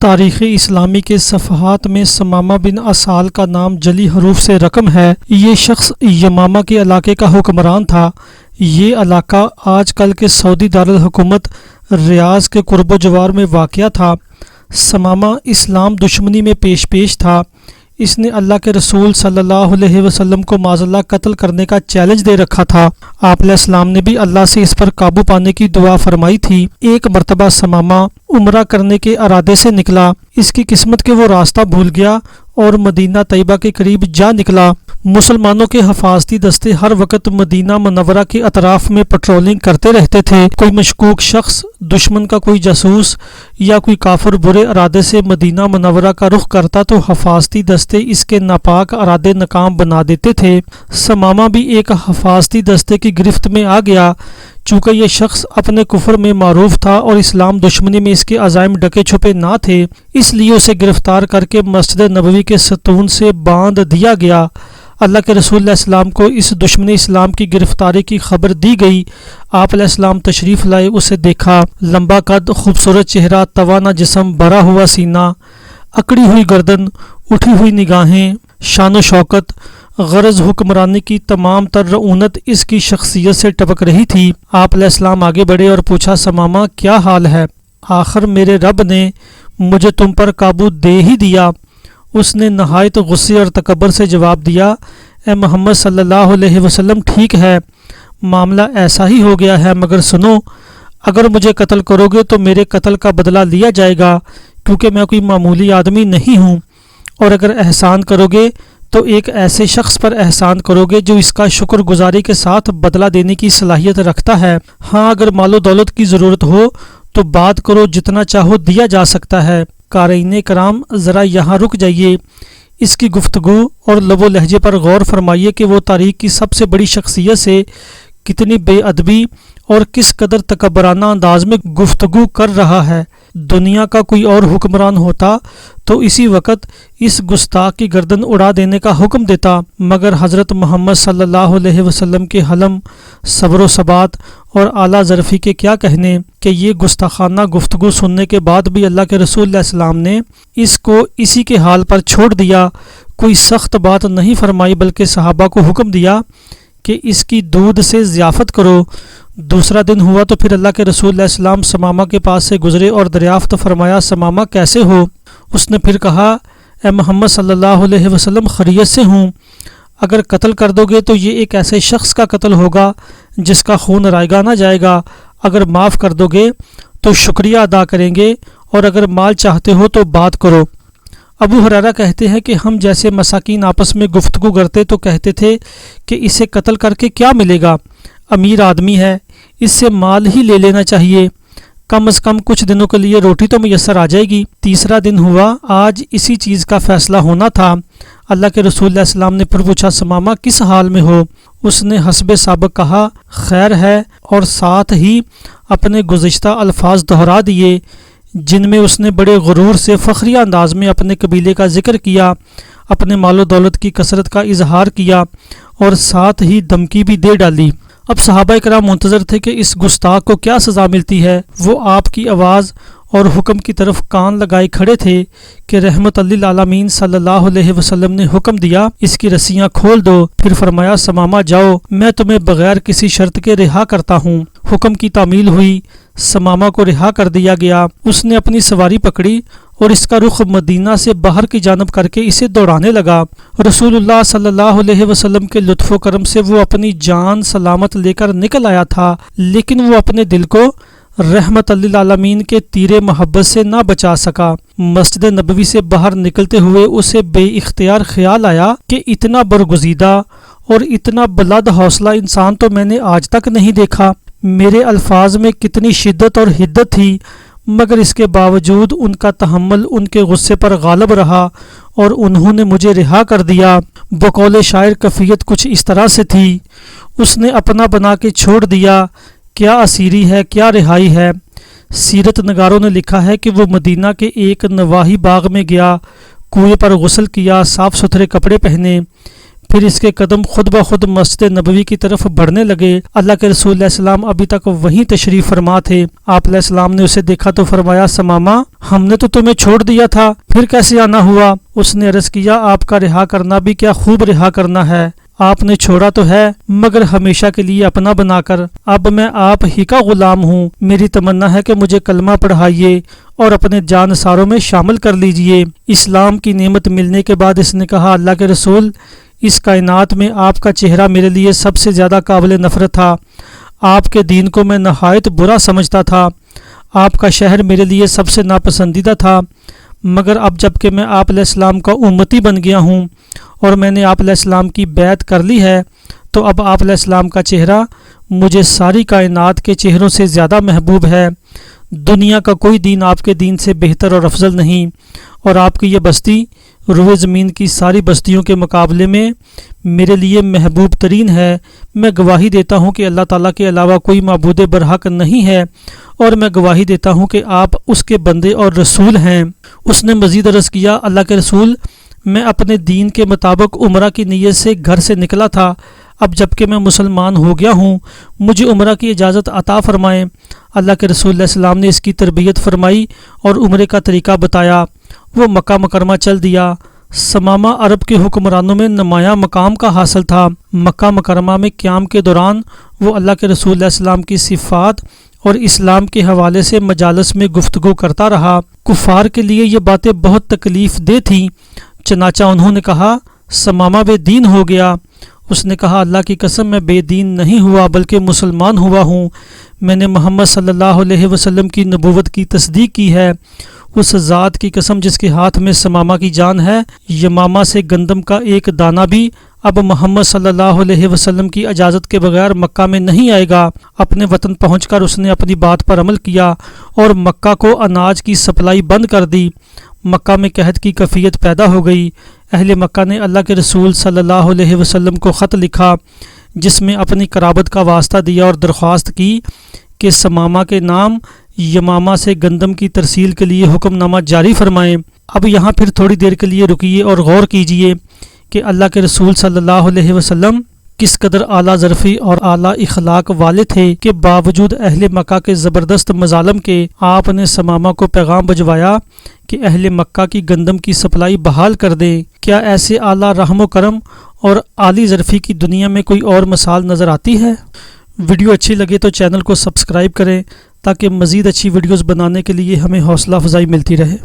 تاریخ اسلامی کے صفحات میں ثمامہ بن اسال کا نام جلی حروف سے رقم ہے۔ یہ شخص یمامہ کے علاقے کا حکمران تھا۔ یہ علاقہ آج کل کے سعودی دارالحکومت ریاض کے قرب و جوار میں واقع تھا۔ ثمامہ اسلام دشمنی میں پیش تھا۔ اس نے اللہ کے رسول صلی اللہ علیہ وسلم کو معاذ اللہ قتل کرنے کا چیلنج دے رکھا تھا۔ آپ علیہ السلام نے بھی اللہ سے اس پر قابو پانے کی دعا فرمائی تھی۔ ایک مرتبہ ثمامہ عمرہ کرنے کے ارادے سے نکلا۔ اس کی قسمت کہ وہ راستہ بھول گیا اور مدینہ طیبہ کے قریب جا نکلا۔ مسلمانوں کے حفاظتی دستے ہر وقت مدینہ منورہ کے اطراف میں پٹرولنگ کرتے رہتے تھے۔ کوئی مشکوک شخص، دشمن کا کوئی جاسوس یا کوئی کافر برے ارادے سے مدینہ منورہ کا رخ کرتا تو حفاظتی دستے اس کے ناپاک ارادے ناکام بنا دیتے تھے۔ ثمامہ بھی ایک حفاظتی دستے کی گرفت میں آ گیا۔ چونکہ یہ شخص اپنے کفر میں معروف تھا اور اسلام دشمنی میں اس کے عزائم ڈکے چھپے نہ تھے، اس لیے اسے گرفتار کر کے مسجد نبوی کے ستون سے باندھ دیا گیا۔ اللہ کے رسول علیہ السلام کو اس دشمن اسلام کی گرفتاری کی خبر دی گئی۔ آپ علیہ السلام تشریف لائے، اسے دیکھا۔ لمبا قد، خوبصورت چہرہ، توانا جسم، بھرا ہوا سینہ، اکڑی ہوئی گردن، اٹھی ہوئی نگاہیں، شان و شوکت، غرض حکمرانی کی تمام تر رعونت اس کی شخصیت سے ٹپک رہی تھی۔ آپ علیہ السلام آگے بڑھے اور پوچھا، ثمامہ کیا حال ہے؟ آخر میرے رب نے مجھے تم پر قابو دے ہی دیا۔ اس نے نہایت غصے اور تکبر سے جواب دیا، اے محمد صلی اللہ علیہ وسلم، ٹھیک ہے، معاملہ ایسا ہی ہو گیا ہے، مگر سنو، اگر مجھے قتل کرو گے تو میرے قتل کا بدلہ لیا جائے گا، کیونکہ میں کوئی معمولی آدمی نہیں ہوں، اور اگر احسان کرو گے تو ایک ایسے شخص پر احسان کرو گے جو اس کا شکر گزاری کے ساتھ بدلہ دینے کی صلاحیت رکھتا ہے۔ ہاں، اگر مال و دولت کی ضرورت ہو تو بات کرو، جتنا چاہو دیا جا سکتا ہے۔ قارئین کرام، ذرا یہاں رک جائیے، اس کی گفتگو اور لب و لہجے پر غور فرمائیے کہ وہ تاریخ کی سب سے بڑی شخصیت سے کتنی بے ادبی اور کس قدر تکبرانہ انداز میں گفتگو کر رہا ہے۔ دنیا کا کوئی اور حکمران ہوتا تو اسی وقت اس گستاخ کی گردن اڑا دینے کا حکم دیتا، مگر حضرت محمد صلی اللہ علیہ وسلم کے حلم، صبر و ثبات اور اعلیٰ ظرفی کے کیا کہنے کہ یہ گستاخانہ گفتگو سننے کے بعد بھی اللہ کے رسول علیہ السلام نے اس کو اسی کے حال پر چھوڑ دیا، کوئی سخت بات نہیں فرمائی، بلکہ صحابہ کو حکم دیا کہ اس کی دودھ سے ضیافت کرو۔ دوسرا دن ہوا تو پھر اللہ کے رسول علیہ السلام ثمامہ کے پاس سے گزرے اور دریافت فرمایا، ثمامہ کیسے ہو؟ اس نے پھر کہا، اے محمد صلی اللہ علیہ وسلم، خیریت سے ہوں۔ اگر قتل کر دو گے تو یہ ایک ایسے شخص کا قتل ہوگا جس کا خون رائگاں نہ جائے گا، اگر معاف کر دو گے تو شکریہ ادا کریں گے، اور اگر مال چاہتے ہو تو بات کرو۔ ابو ہریرہ کہتے ہیں کہ ہم جیسے مساکین آپس میں گفتگو کرتے تو کہتے تھے کہ اسے قتل کر کے کیا ملے گا، امیر آدمی ہے، اس سے مال ہی لے لینا چاہیے، کم از کم کچھ دنوں کے لیے روٹی تو میسر آ جائے گی۔ تیسرا دن ہوا، آج اسی چیز کا فیصلہ ہونا تھا۔ اللہ کے رسول علیہ السلام نے پھر پوچھا، ثمامہ کس حال میں ہو؟ اس نے حسب سابق کہا، خیر ہے، اور ساتھ ہی اپنے گزشتہ الفاظ دہرا دیے جن میں اس نے بڑے غرور سے فخریہ انداز میں اپنے قبیلے کا ذکر کیا، اپنے مال و دولت کی کثرت کا اظہار کیا، اور ساتھ ہی دھمکی بھی دے ڈالی۔ اب صحابہ کرام منتظر تھے کہ اس گستاخ کو کیا سزا ملتی ہے۔ وہ آپ کی آواز اور حکم کی طرف کان لگائے کھڑے تھے کہ رحمت للعالمین صلی اللہ علیہ وسلم نے حکم دیا، اس کی رسیاں کھول دو۔ پھر فرمایا، ثمامہ جاؤ، میں تمہیں بغیر کسی شرط کے رہا کرتا ہوں۔ حکم کی تعمیل ہوئی، ثمامہ کو رہا کر دیا گیا۔ اس نے اپنی سواری پکڑی اور اس کا رخ مدینہ سے باہر کی جانب کر کے اسے دوڑانے لگا۔ رسول اللہ صلی اللہ علیہ وسلم کے لطف و کرم سے وہ اپنی جان سلامت لے کر نکل آیا تھا، لیکن وہ اپنے دل کو رحمت للعالمین کے تیر محبت سے نہ بچا سکا۔ مسجد نبوی سے باہر نکلتے ہوئے اسے بے اختیار خیال آیا کہ اتنا برگزیدہ اور اتنا بلند حوصلہ انسان تو میں نے آج تک نہیں دیکھا۔ میرے الفاظ میں کتنی شدت اور حدت تھی، مگر اس کے باوجود ان کا تحمل ان کے غصے پر غالب رہا اور انہوں نے مجھے رہا کر دیا۔ بقول شاعر کیفیت کچھ اس طرح سے تھی، اس نے اپنا بنا کے چھوڑ دیا، کیا اسیری ہے، کیا رہائی ہے۔ سیرت نگاروں نے لکھا ہے کہ وہ مدینہ کے ایک نواحی باغ میں گیا، کنویں پر غسل کیا، صاف ستھرے کپڑے پہنے، پھر اس کے قدم خود بخود مسجد نبوی کی طرف بڑھنے لگے۔ اللہ کے رسول علیہ السلام ابھی تک وہیں تشریف فرما تھے۔ آپ علیہ السلام نے اسے دیکھا تو فرمایا، ثمامہ ہم نے تو تمہیں چھوڑ دیا تھا، پھر کیسے آنا ہوا؟ اس نے عرض کیا، آپ کا رہا کرنا بھی کیا خوب رہا کرنا ہے، آپ نے چھوڑا تو ہے مگر ہمیشہ کے لیے اپنا بنا کر۔ اب میں آپ ہی کا غلام ہوں، میری تمنا ہے کہ مجھے کلمہ پڑھائیے اور اپنے جان ساروں میں شامل کر لیجئے۔ اسلام کی نعمت ملنے کے بعد اس نے کہا، اللہ کے رسول، اس کائنات میں آپ کا چہرہ میرے لیے سب سے زیادہ قابل نفرت تھا، آپ کے دین کو میں نہایت برا سمجھتا تھا، آپ کا شہر میرے لیے سب سے ناپسندیدہ تھا، مگر اب جب کہ میں آپ علیہ السلام کا امتی بن گیا ہوں اور میں نے آپ علیہ السلام کی بیعت کر لی ہے تو اب آپ علیہ السلام کا چہرہ مجھے ساری کائنات کے چہروں سے زیادہ محبوب ہے۔ دنیا کا کوئی دین آپ کے دین سے بہتر اور افضل نہیں، اور آپ کی یہ بستی روئے زمین کی ساری بستیوں کے مقابلے میں میرے لیے محبوب ترین ہے۔ میں گواہی دیتا ہوں کہ اللہ تعالیٰ کے علاوہ کوئی معبود برحق نہیں ہے، اور میں گواہی دیتا ہوں کہ آپ اس کے بندے اور رسول ہیں۔ اس نے مزید عرض کیا، اللہ کے رسول، میں اپنے دین کے مطابق عمرہ کی نیت سے گھر سے نکلا تھا، اب جب کہ میں مسلمان ہو گیا ہوں مجھے عمرہ کی اجازت عطا فرمائیں۔ اللہ کے رسول علیہ السلام نے اس کی تربیت فرمائی اور عمرے کا طریقہ بتایا۔ وہ مکہ مکرمہ چل دیا۔ ثمامہ عرب کے حکمرانوں میں نمایاں مقام کا حاصل تھا۔ مکہ مکرمہ میں قیام کے دوران وہ اللہ کے رسول علیہ السلام کی صفات اور اسلام کے حوالے سے مجالس میں گفتگو کرتا رہا۔ کفار کے لیے یہ باتیں بہت تکلیف دہ تھیں، چنانچہ انہوں نے کہا، ثمامہ بے دین ہو گیا۔ اس نے کہا، اللہ کی قسم میں بے دین نہیں ہوا بلکہ مسلمان ہوا ہوں۔ میں نے محمد صلی اللہ علیہ وسلم کی نبوت کی تصدیق کی ہے۔ اس ذات کی قسم جس کے ہاتھ میں ثمامہ کی جان ہے، یمامہ سے گندم کا ایک دانہ بھی اب محمد صلی اللہ علیہ وسلم کی اجازت کے بغیر مکہ میں نہیں آئے گا۔ اپنے وطن پہنچ کر اس نے اپنی بات پر عمل کیا اور مکہ کو اناج کی سپلائی بند کر دی۔ مکہ میں قحط کی کیفیت پیدا ہو گئی۔ اہل مکہ نے اللہ کے رسول صلی اللہ علیہ وسلم کو خط لکھا جس میں اپنی قرابت کا واسطہ دیا اور درخواست کی کہ ثمامہ کے نام یمامہ سے گندم کی ترسیل کے لیے حکم نامہ جاری فرمائیں۔ اب یہاں پھر تھوڑی دیر کے لیے رکیے اور غور کیجیے کہ اللہ کے رسول صلی اللہ علیہ وسلم کس قدر اعلیٰ ظرفی اور اعلیٰ اخلاق والے تھے کہ باوجود اہل مکہ کے زبردست مظالم کے آپ نے ثمامہ کو پیغام بھجوایا کہ اہل مکہ کی گندم کی سپلائی بحال کر دیں۔ کیا ایسے اعلیٰ رحم و کرم اور عالی ظرفی کی دنیا میں کوئی اور مثال نظر آتی ہے؟ ویڈیو اچھی لگے تو چینل کو سبسکرائب کریں تاکہ مزید اچھی ویڈیوز بنانے کے لیے ہمیں حوصلہ افزائی ملتی رہے۔